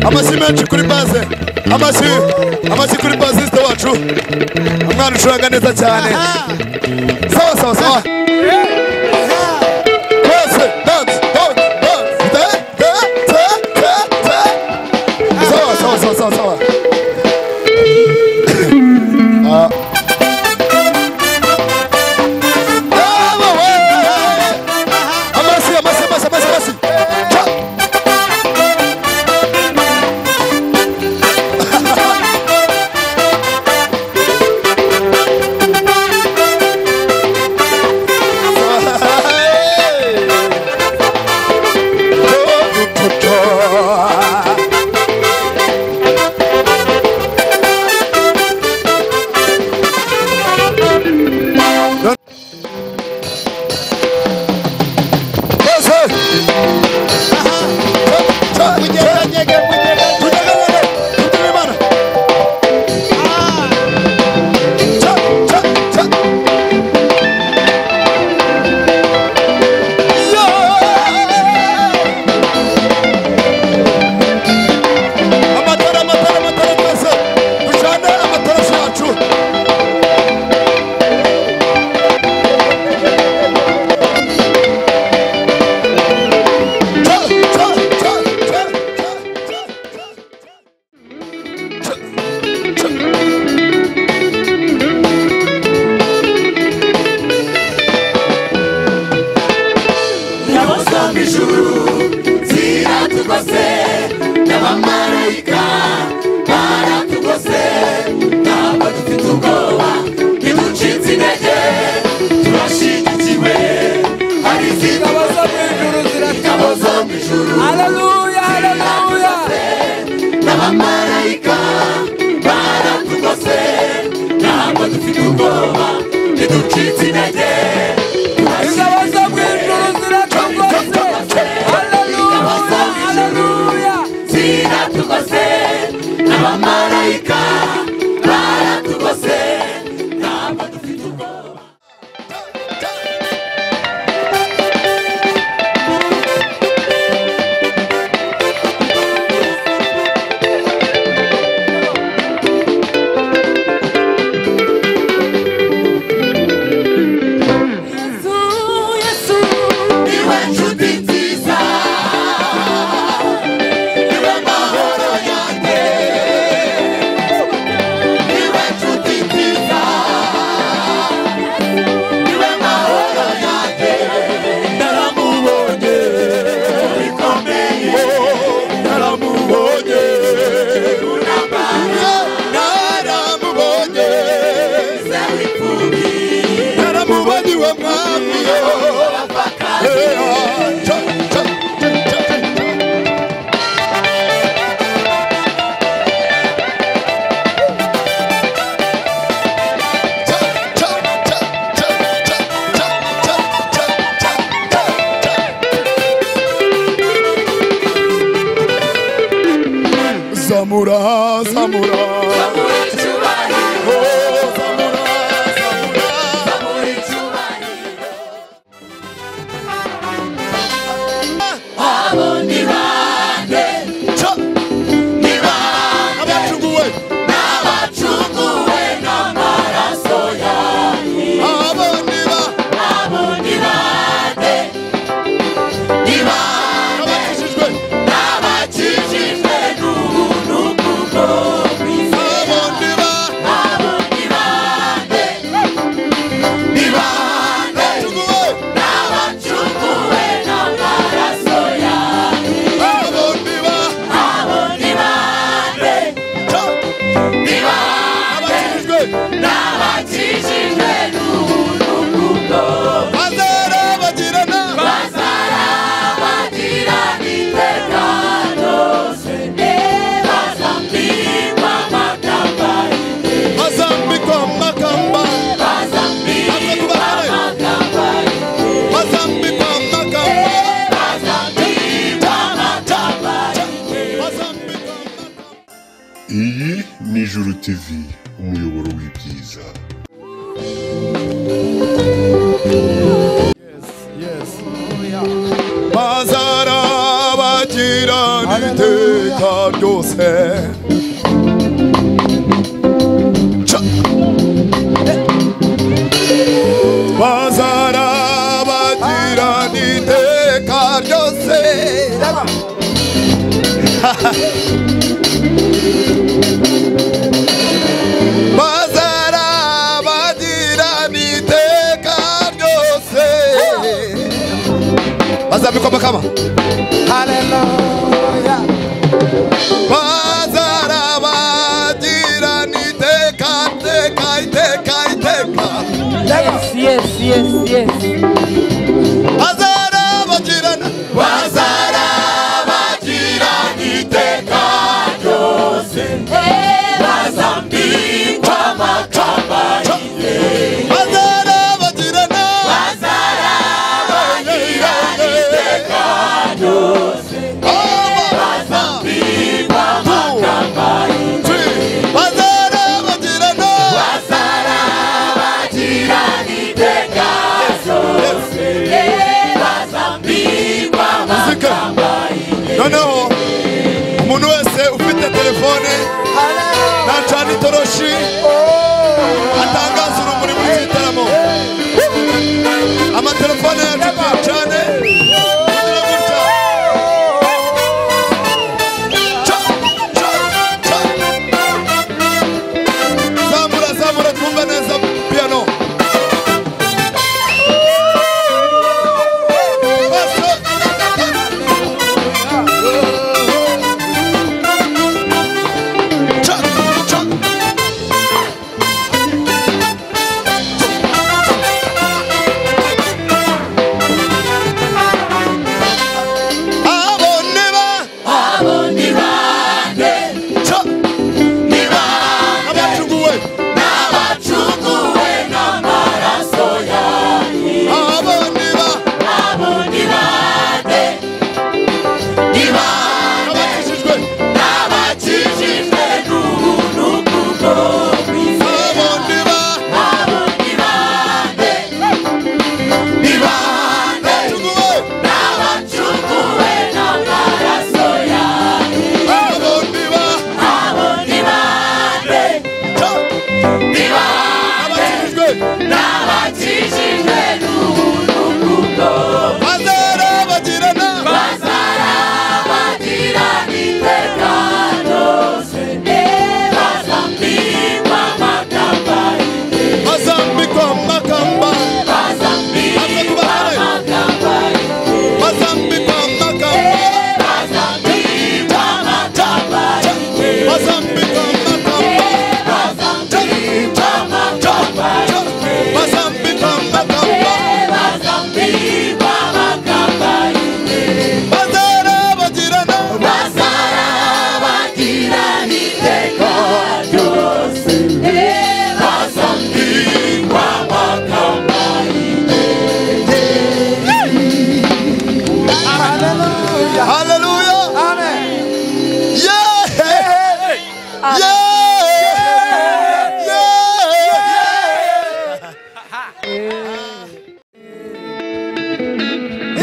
amashyi menshi kuri base, amashyi kuri basiste wacu, umwana ucuranga neza cyane. Sawa sawa sawa. Twese dance, sawa sawa sawa sawa sawa. Hallelujah, hallelujah. N'abamarayika baratugose, ntabwo dufite ubwoba, ntiducitse intege. Ingabo zo mu ijuru ziratugose. Hallelujah, hallelujah. Ziratugose, n'abamarayika baratugose, ntabwo dufite ubwoba. Zamura, Zamura. Iyi ni Ijuru TV, umuyoboro w'ibyiza. Bazara bazarabagirana iteka ryose bazarabagirana iteka ryose bazarabagirana iteka ryose bazambikwa amakamba haleluya bazarabagirana iteka iteka iteka iteka yes bazarabagirana iteka ryose bazambikwa amakamba bazarabagirana iteka ryose bazambikwa amakamba bazarabagirana iteka ryose bazambikwa amakamba noneho umuntu wese ufite telefone nacana itoroshi atangaza urumuri muri iki gitaramo amatelefone yacu tuyacane zamura twumva neza piano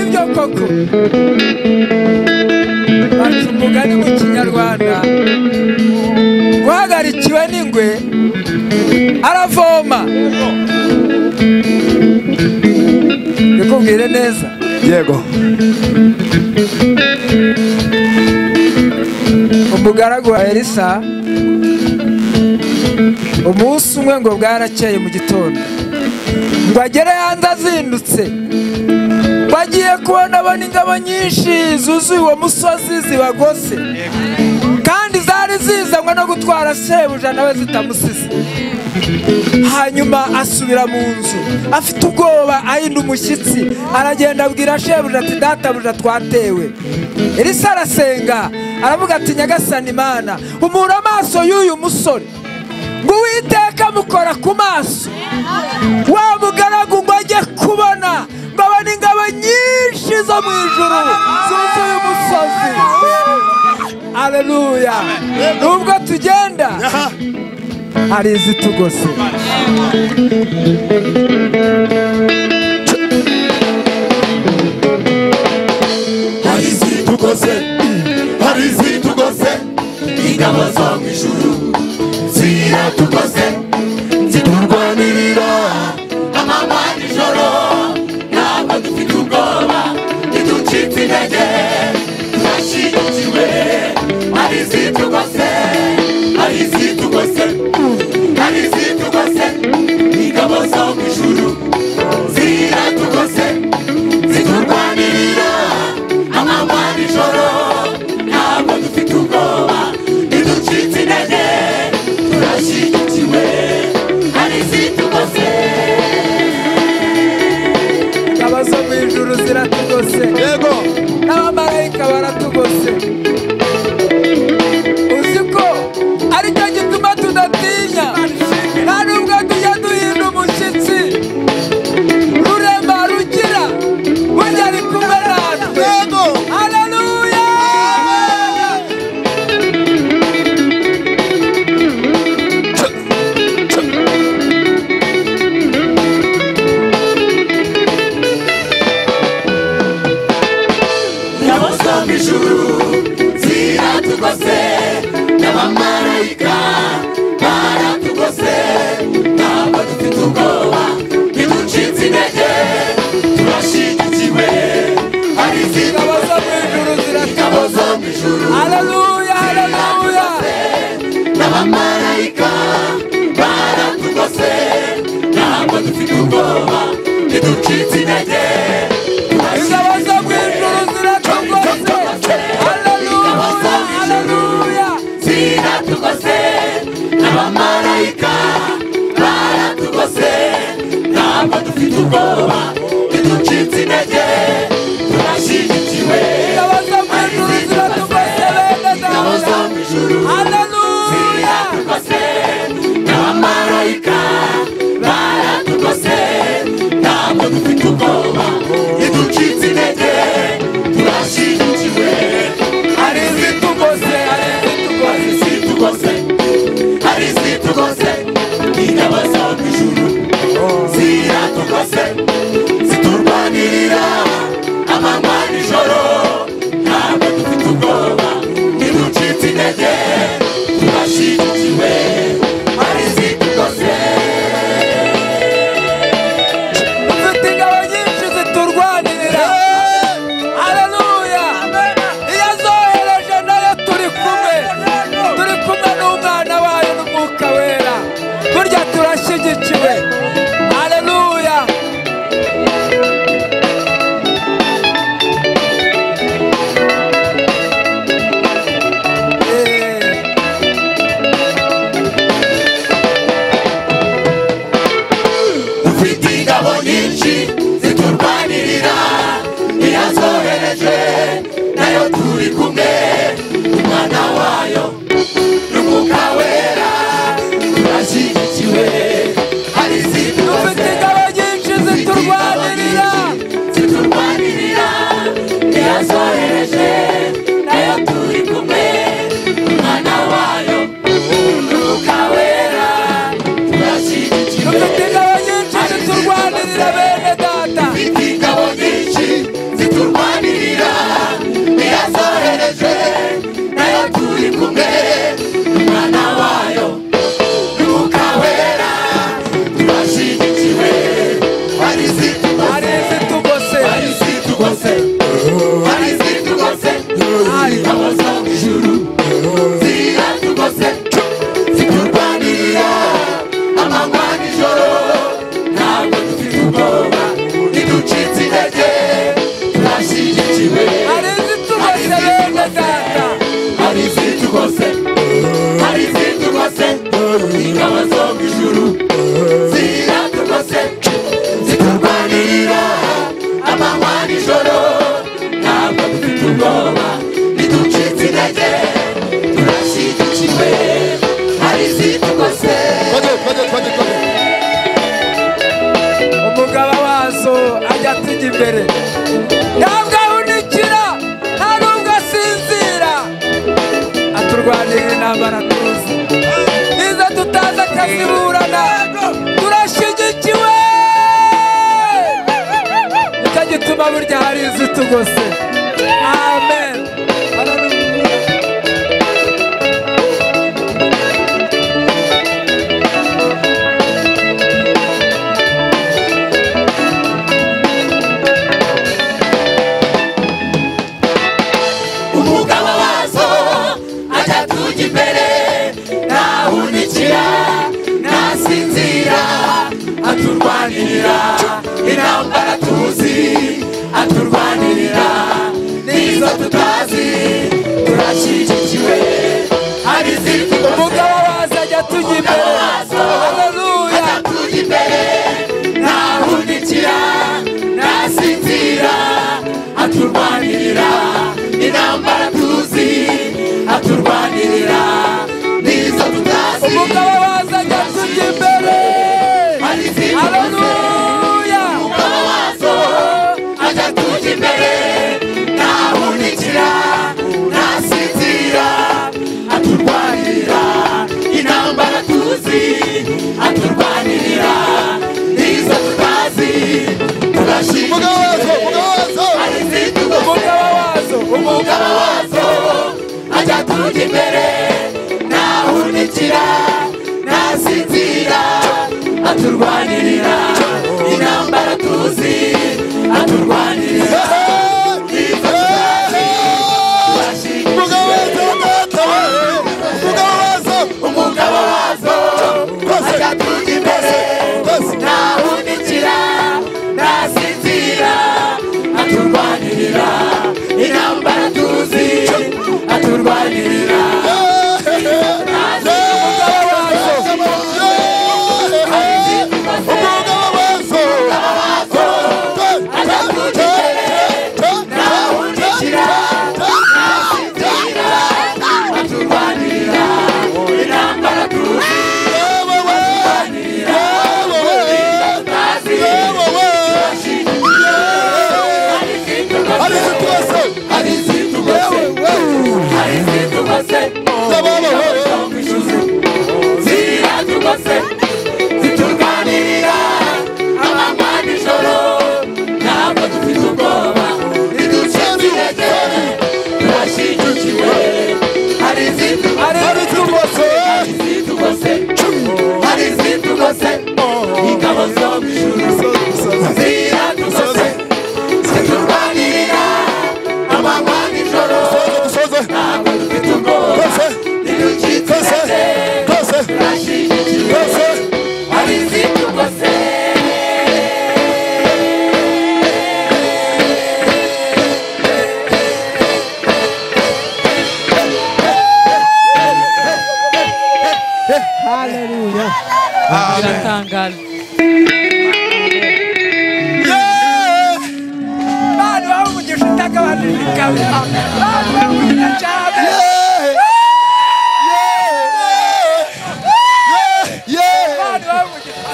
ibyo koko baca umugani mu kinyarwanda guhagarikiwe n'ingwe aravoma bikubwire neza yego umugaragu wa Elisa umunsi umwe ngo bwarakeye mu gitondo ngo agere hanze azindutse bagiye kubona ingabo nyinshi zuzuye uwo musozi zibagose kandi zari zizanywe no gutwara shebuja nawe zitamusize. Hanyuma asubira mu nzu afite ubwoba ahinda umushyitsi aragenda abwira shebuja ati databuja twatewe. Elisa arasenga aravuga ati nyagasani Imana umura amaso y'uyu musore ngo Uwiteka mukora ku maso wa mugaragu ngo ajye kubona ngo abone ingabo nyinshi zo mu ijuru zuzuye umusozi. Haleluya. Nubwo tugenda hari izitugose. hari izitugose intege turashyigikiwe hari izitugose hari izitugose hari izitugose ingabo zo mu ijuru ziratugose ziturwanirira amanywa n'ijoro ntabwo dufite ubwoba ntiducitse intege turashyigikiwe hari izitugose ingabo zo mu ijuru ziratugose yego n'abamarayika baratugose uzi ko ari cyo gituma tudatinya nta nubwo tujya duhinda umushyitsi rurema rugira burya ari kumwe natwe yego haleluya ingabo zo mu ijuru ziratugose n'abamarayika baratugose ntabwo dufite ubwoba ntiducitse intege turashyigikiwe hari ingabo zo mu ijuru ingabo ziratugose zo mu ijuru haleluya haleluya n'abamarayika baratugose ntabwo dufite ubwoba ntiducitse intege ingabo zo mu ijuru ziratugose haleluya haleluya ziratugose n'abamarayika baratugose ntabwo dufite ubwoba ntiducitse intege turashyigikiwe ingabo zo mu ijuru ziratugose bene ingabo zo data mu ijuru haleluya ziratugose n'abamarayika baratugose ntabwo dufite ubwoba ntiducitse intege turashyigikiwe hari izitugose hari izitugose hari izitugose ingabo zo mu ijuru ziratugose ziturwanirira amanywa n'ijoro ntabwo dufite ubwoba ntiducitse intege turashyigikiwe hari izitugose dufite ingabo nyinshi ziturwanirira haleluya iyo zohereje nayo turi kumwe n'umwana wayo n'umwuka wera burya turashyigikiwe haleluya dufite ingabo nyinshi ziturwanirira iyo zohereje nayo turi kumwe umwana wayo n'umwuka wera turashyigikiwe hari dufite izitugose ingabo nyinshi ziturwanirira ziturwanirira iyo zohereje nayo turi kumwe umwana wayo n'umwuka wera turashyigikiwe dufite ingabo nyinshi ziturwanirira bene data dufite ingabo nyinshi ziturwanirira iyo zohereje nayo turi kumwe umwana wayo n'umwuka wera turashyigikiwe hari izitugose hari izitugose hari izitugose ingabo zo mu ijuru ziratugose ziturwanirira amanywa n'ijoro ntabwo dufite ubwoba ntiducitse intege turashyigikiwe hari izitugose bene data hari izitugose hari izitugose ingabo zo mu ijuru ziratugose ziturwanirira amanywa n'ijoro ntabwo dufite ubwoba ntiducitse intege turashyigikiwe hari izitugose umugabo wazo ajya atujya imbere ntabwo ahunikira nta nubwo asinzira aturwanirira intambara tuzi nizo tutazi akaziburana turashyigikiwe nicyo gituma burya hari izitugose amen nizo tutazi turashyigikiwe hari izindi umugabo waza ajya tujya imbere haleluya ajya tujya imbere ntahundikira ntasinzira aturwanirira intambara tuzi aturwanirira nizo tutazi umugabo waza ajya tujya imbere hari izindi haleluya umugabo wazo ajya tujya imbere ntahundikira ntasinzira aturwanirira intambara tuzi aturwanirira nizo tutazi turashima umugabo wazo ajya tujya imbere ntahundikira ntasinzira aturwanirira intambara tuzi aturwanirira nizo tutazi umugabo wazo ajya tujya imbere ntahundikira ntasinzira aturwanirira intambara tuzi aturwanirira ziturwanirira amanywa nijoro ntabwo dufite ubwoba ntiducitse intege turashyigikiwe hari izitugose hari izitugose ingabo zo mu ijuru ziratugose ziturwanirira amanywa nijoro ntabwo dufite ubwoba ntiducitse intege turashyigikiwe hari izitugose biratangaje bana bamugisha utagabanije kabisa bamubwira cyane bana bamugisha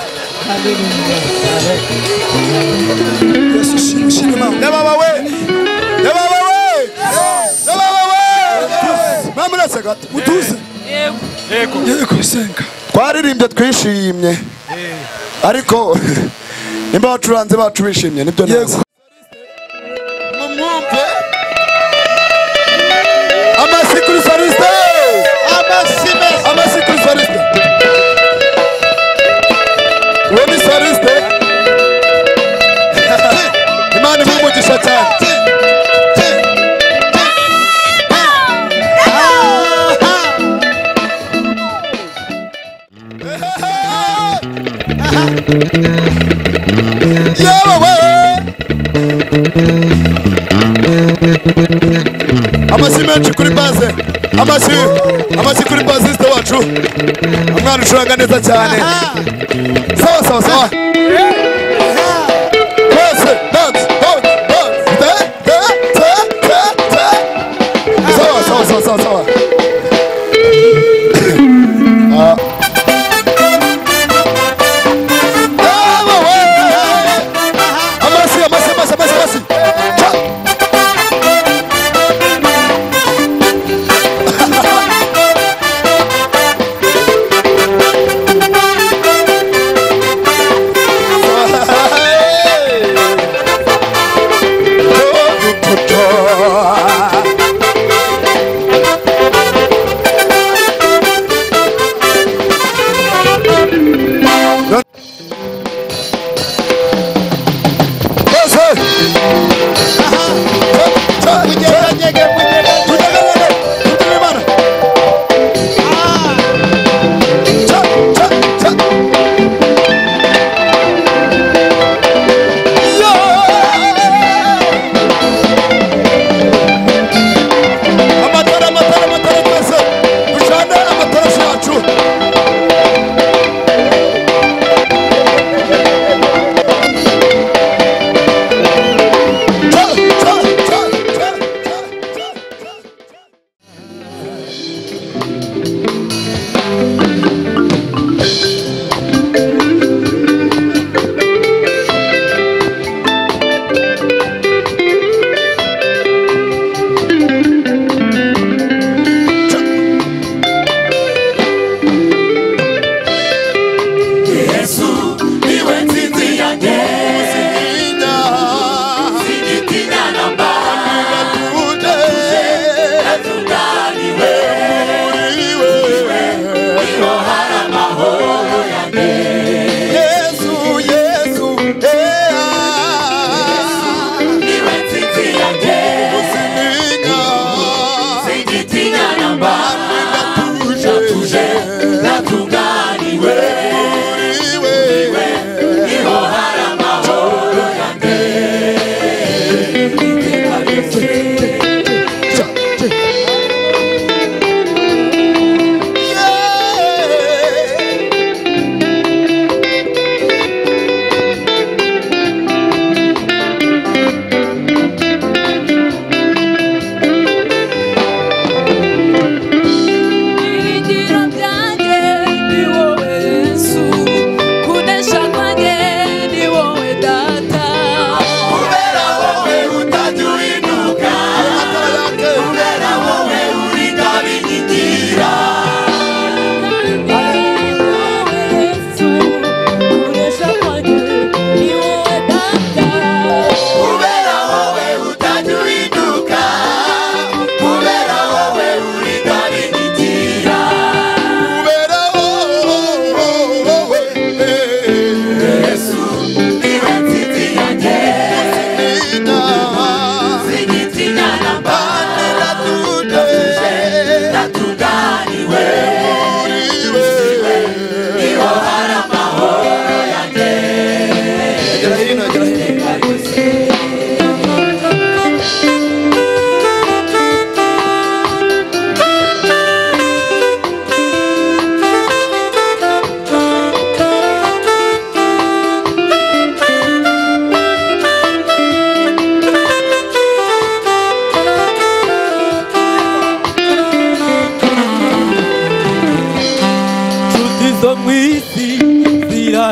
twaririmbye twishimye ariko nimba abacuranzi bacu bishimye nibyo neza mumwumve amasi kuri Saliste amasi kuri Saliste uwo ni Saliste Imana imumugisha cyane amashyi menshi kuri base amashyi kuri basiste wacu umwana ucuranga neza cyane sawa sawa sawa bose dance sawa sawa sawa sawa sawa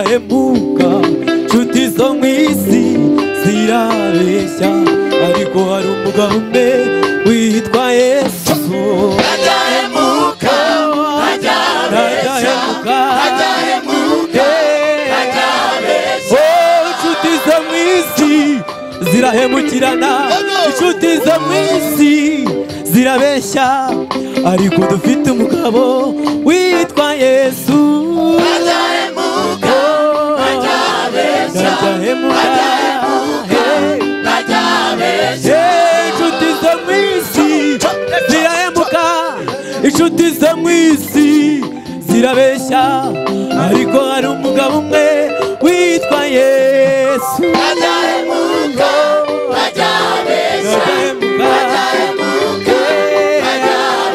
zirahemuka nshuti zo mu isi zirabeshya ariko hari umugabo umwe witwa Yesu ntazahemuka ntazahemuka ntazahemuka ntazahemuka inshuti zo mu isi zirahemukirana inshuti zo mu isi zirabeshya ariko dufite umugabo witwa Yesu ntazahemuka ntazahemuka ntazahemuka inshuti zo mu isi zirahemuka inshuti zo mu isi zirabeshya ariko hari umugabo umwe witwa Yesu ntazahemuka ntazahemuka ntazahemuka ntazahemuka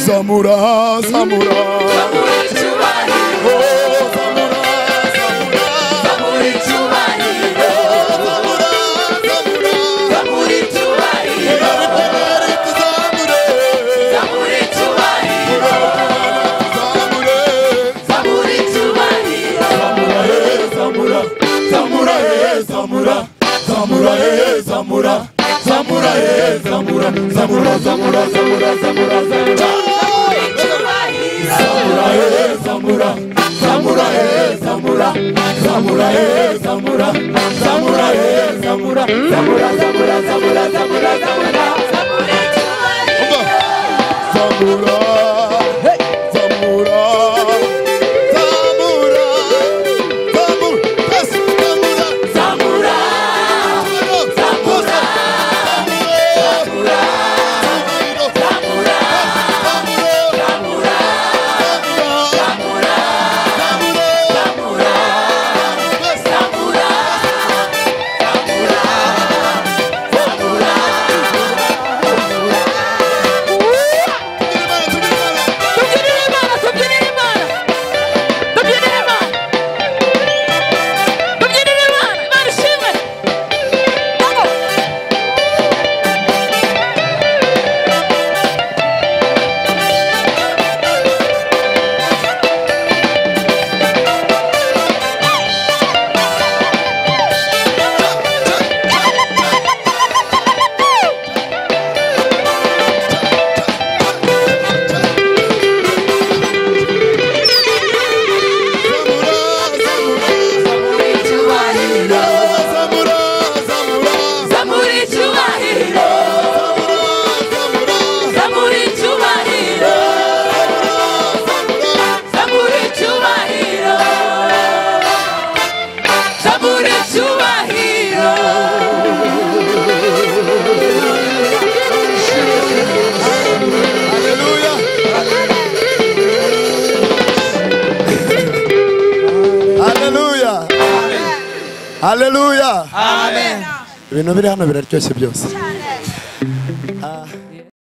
Zamura, Zamura, Hallelujah. Amen. Ibintu biri hano biraryoshye byose.